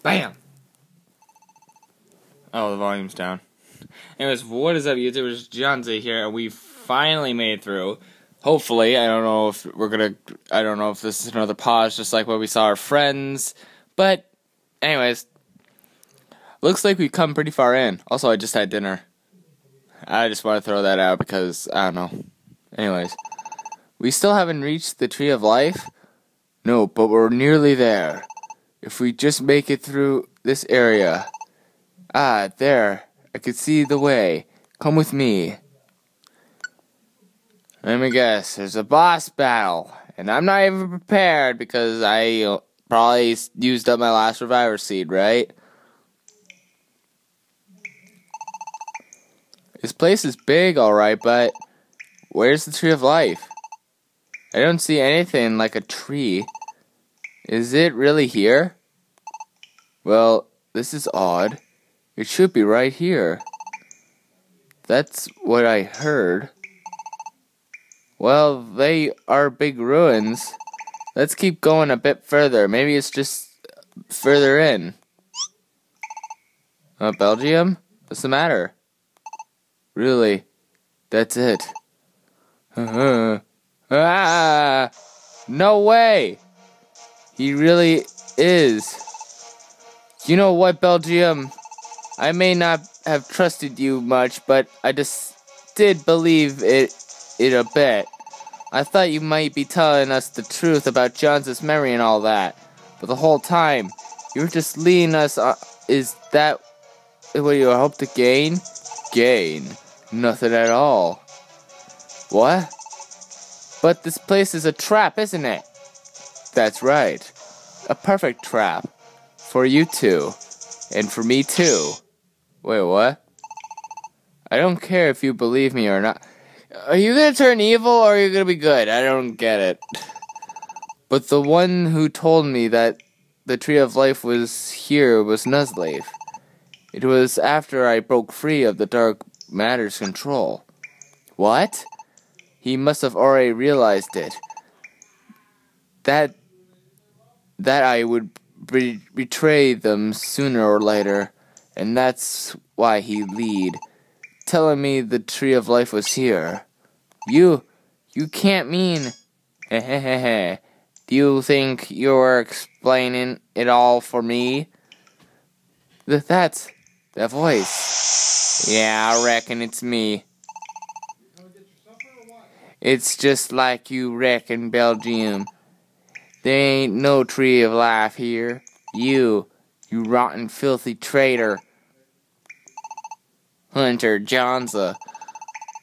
Bam! Oh, the volume's down. Anyways, what is up, YouTube? It's Johnzza here, and we finally made it through. Hopefully, I don't know if this is another pause, just like when we saw our friends. But, anyways, looks like we've come pretty far in. Also, I just had dinner. I just want to throw that out because, I don't know. Anyways, we still haven't reached the Tree of Life. No, but we're nearly there. If we just make it through this area. Ah, there. I can see the way. Come with me. Let me guess. There's a boss battle. And I'm not even prepared because I probably used up my last reviver seed, right? This place is big, alright, but where's the Tree of Life? I don't see anything like a tree. Is it really here? Well, this is odd. It should be right here. That's what I heard. Well, they are big ruins. Let's keep going a bit further. Maybe it's just further in. Belgium? What's the matter? Really? That's it. Ah! No way! He really is. You know what, Belgium? I may not have trusted you much, but I just did believe it a bit. I thought you might be telling us the truth about Johnzza's memory and all that. But the whole time, you were just leading us on. Is that what you hope to gain? Gain? Nothing at all. What? But this place is a trap, isn't it? That's right. A perfect trap. For you two. And for me too. Wait, what? I don't care if you believe me or not. Are you gonna turn evil or are you gonna be good? I don't get it. But the one who told me that the Tree of Life was here was Nuzleaf. It was after I broke free of the dark matter's control. What? He must have already realized it. That I would betray them sooner or later. And that's why he lied, telling me the Tree of Life was here. You can't mean... Hehehe. Do you think you're explaining it all for me? That's that voice. Yeah, I reckon it's me. It's just like you reckon, Belgium. There ain't no Tree of Life here. You rotten, filthy traitor. Hunter Johnzza.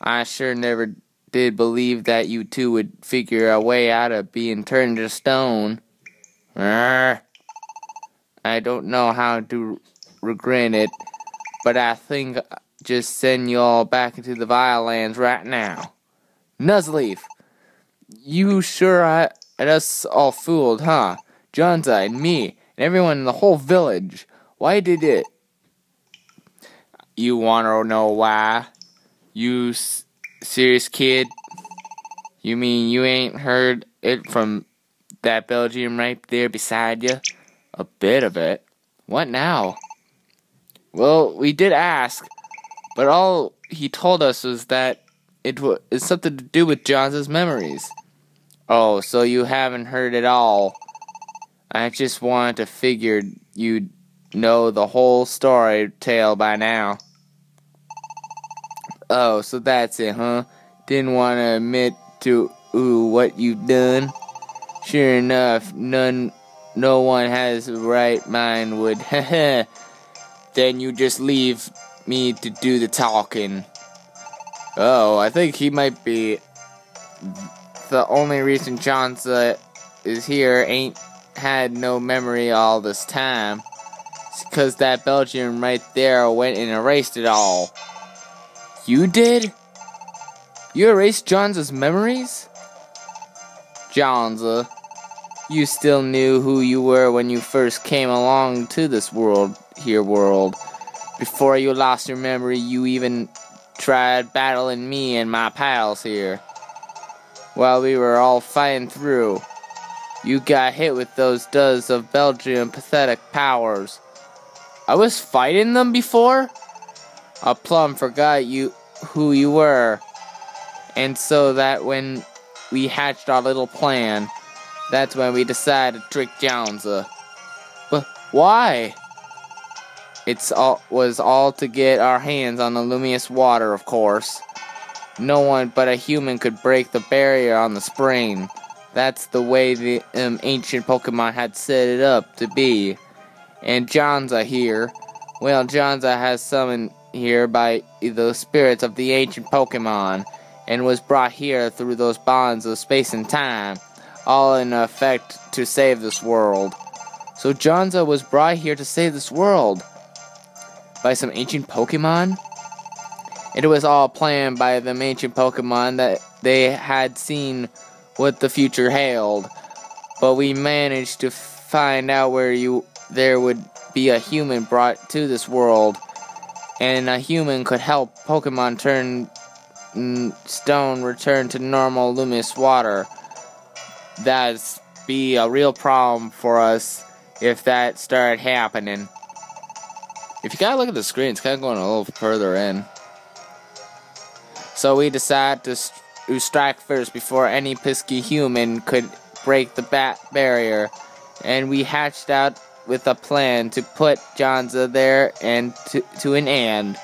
I sure never did believe that you two would figure a way out of being turned to stone. I don't know how to regret it, but I think I'll just send you all back into the Violins right now. Nuzleaf, you sure had us all fooled, huh? Johnzza and me and everyone in the whole village. Why did it? You wanna know why? You serious, kid? You mean you ain't heard it from that Belgium right there beside you? A bit of it. What now? Well, we did ask, but all he told us was that it's something to do with Johnzza's memories. Oh, so you haven't heard it all. I just wanted to figure you'd know the whole story tale by now. Oh, so that's it, huh? Didn't want to admit to what you've done? Sure enough, no one has the right mind would. Then you just leave me to do the talking. Oh, I think he might be the only reason Johnzza is here ain't had no memory all this time. It's 'cause that Belgian right there went and erased it all. You did? You erased Johnzza's memories? Johnzza, you still knew who you were when you first came along to this world. Before you lost your memory, you even tried battling me and my pals here. While we were all fighting through, you got hit with those dozens of Belgian pathetic powers. I was fighting them before? I plumb forgot who you were. And so that when we hatched our little plan, that's when we decided to trick Johnzza. But why? Was all to get our hands on the luminous water, of course. No one but a human could break the barrier on the spring. That's the way the ancient Pokemon had set it up to be. And Johnzza here, well, Johnzza has summoned here by the spirits of the ancient Pokemon, and was brought here through those bonds of space and time, all in effect to save this world. So Johnzza was brought here to save this world by some ancient Pokemon? It was all planned by the ancient Pokemon that they had seen what the future held. But we managed to find out where there would be a human brought to this world. And a human could help Pokemon turn stone return to normal luminous water. That'd be a real problem for us if that started happening. If you gotta look at the screen, it's kind of going a little further in. So we decided to strike first before any pesky human could break the barrier. And we hatched out with a plan to put Johnzza there and to an end.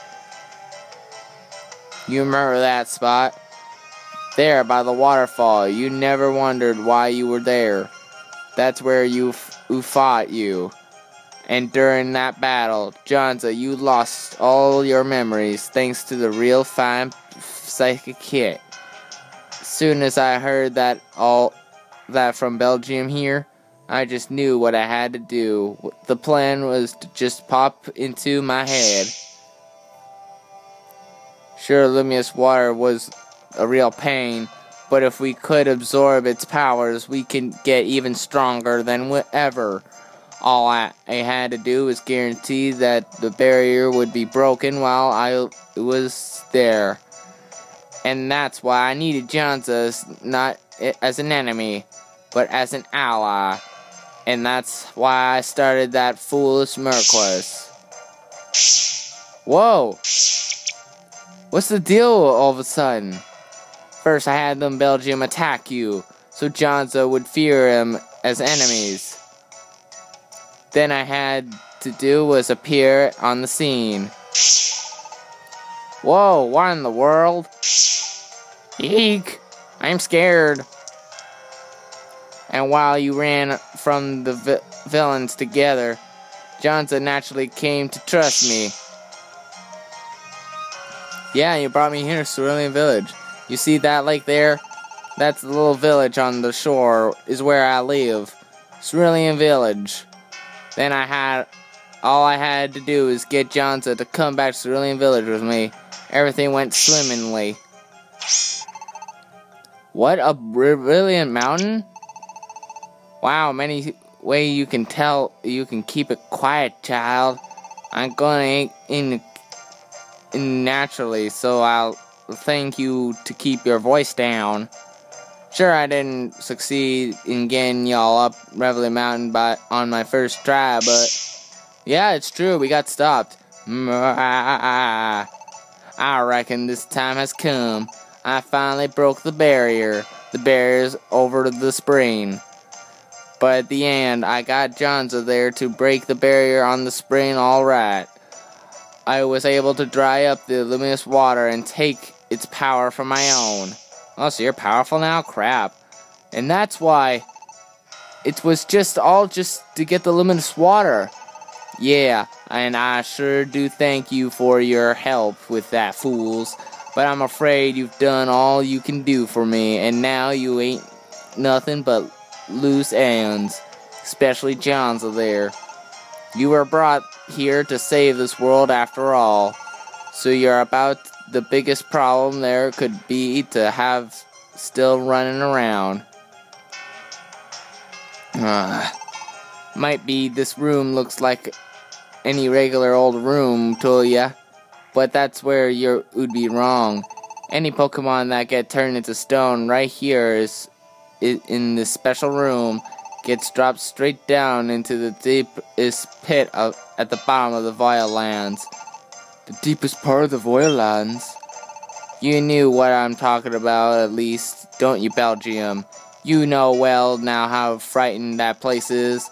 You remember that spot? There by the waterfall. You never wondered why you were there. That's where you fought you. And during that battle, Johnzza, you lost all your memories thanks to the real fine psychic kit. Soon as I heard all that from Belgium here, I just knew what I had to do. The plan was to just pop into my head. Sure, luminous water was a real pain, but if we could absorb its powers, we can get even stronger than ever. All I had to do was guarantee that the barrier would be broken while I was there. And that's why I needed Johnzza not as an enemy, but as an ally. And that's why I started that foolish Merquest. Whoa! What's the deal all of a sudden? First I had them Belgium attack you, so Johnzza would fear him as enemies. Then I had to do was appear on the scene. Whoa, what in the world? Eek! I'm scared. And while you ran from the villains together, Johnzza naturally came to trust me. Yeah, you brought me here to Cerulean Village. You see that lake there? That's the little village on the shore, is where I live. Cerulean Village. Then all I had to do is get Johnzza to come back to Cerulean Village with me. Everything went swimmingly. What, a brilliant mountain? Wow, many way you can tell you can keep it quiet, child. I'm gonna in naturally, so I'll thank you to keep your voice down. Sure, I didn't succeed in getting y'all up Reveille Mountain on my first try, but yeah, it's true, we got stopped. I reckon this time has come. I finally broke the barrier. The barrier's over the spring. But at the end, I got Johnzza there to break the barrier on the spring all right. I was able to dry up the luminous water and take its power from my own. Oh, so you're powerful now? Crap. And that's why it was just to get the luminous water. Yeah, and I sure do thank you for your help with that, fools. But I'm afraid you've done all you can do for me, and now you ain't nothing but loose ends. Especially Johnzza there. You were brought here to save this world after all. So you're about the biggest problem there could be to have still running around. Might be this room looks like any regular old room to ya, but that's where you would be wrong. Any Pokemon that get turned into stone right here is in this special room, gets dropped straight down into the deepest pit at the bottom of the Void Lands. The deepest part of the Void Lands? You knew what I'm talking about, at least, don't you, Belgium? You know well now how frightened that place is.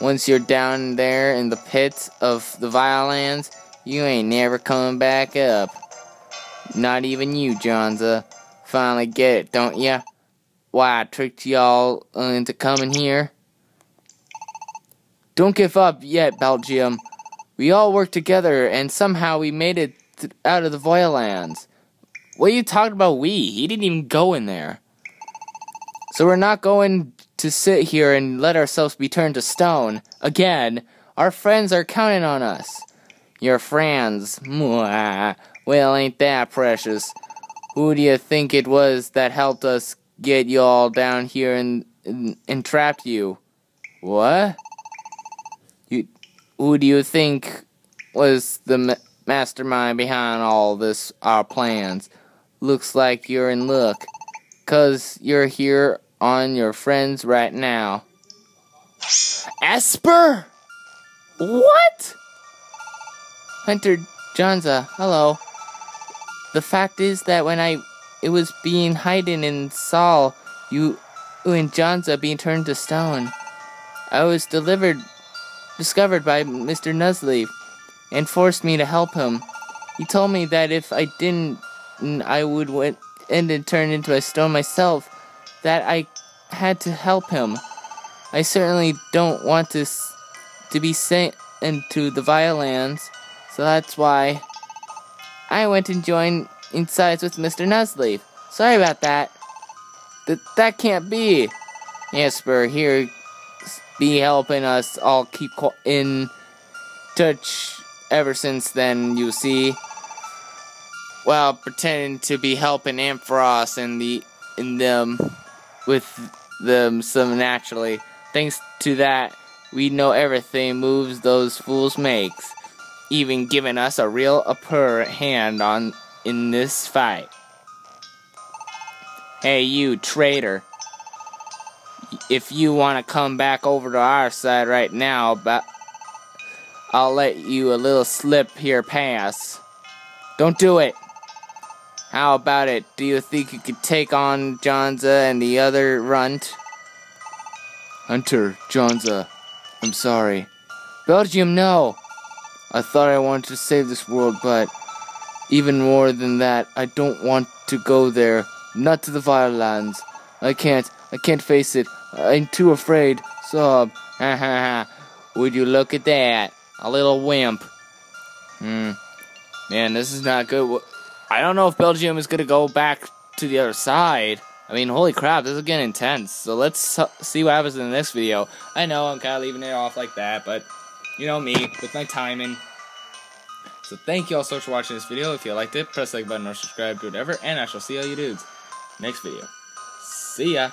Once you're down there in the pits of the Void Lands, you ain't never coming back up. Not even you, Johnzza. Finally get it, don't ya? Why I tricked y'all into coming here? Don't give up yet, Belgium. We all worked together, and somehow we made it out of the Void Lands. What are you talking about, we? He didn't even go in there. So we're not going to sit here and let ourselves be turned to stone. Again, our friends are counting on us. Your friends? Mwah. Well, ain't that precious. Who do you think it was that helped us get you all down here and trapped you? What? Who do you think was the mastermind behind all this, our plans? Looks like you're in luck, 'cause you're here on your friends right now. Esper? What? Hunter Johnzza, hello. The fact is that when it was being hiding and saw you and Johnzza being turned to stone, I was discovered by Mr. Nuzleaf and forced me to help him. He told me that if I didn't, I would end and turn into a stone myself, that I had to help him. I certainly don't want to be sent into the Void Lands, so that's why I went and joined in sides with Mr. Nuzleaf. Sorry about that. That can't be. Esper here be helping us all keep in touch ever since then, you see. Well, pretending to be helping Ampharos with them some naturally. Thanks to that, we know everything moves those fools makes, even giving us a real upper hand in this fight. Hey, you traitor. If you want to come back over to our side right now, but I'll let you a little slip here pass. Don't do it. How about it? Do you think you could take on Johnzza and the other runt? Hunter, Johnzza, I'm sorry. Belgium, no. I thought I wanted to save this world, but even more than that, I don't want to go there. Not to the Void Lands. I can't face it. I'm too afraid. Sob. Ha ha ha. Would you look at that? A little wimp. Man, this is not good. I don't know if Belgium is gonna go back to the other side. I mean, holy crap, this is getting intense. So let's see what happens in the next video. I know I'm kind of leaving it off like that, but you know me, with my timing. So thank you all so much for watching this video. If you liked it, press the like button or subscribe to whatever, and I shall see all you dudes next video. See ya.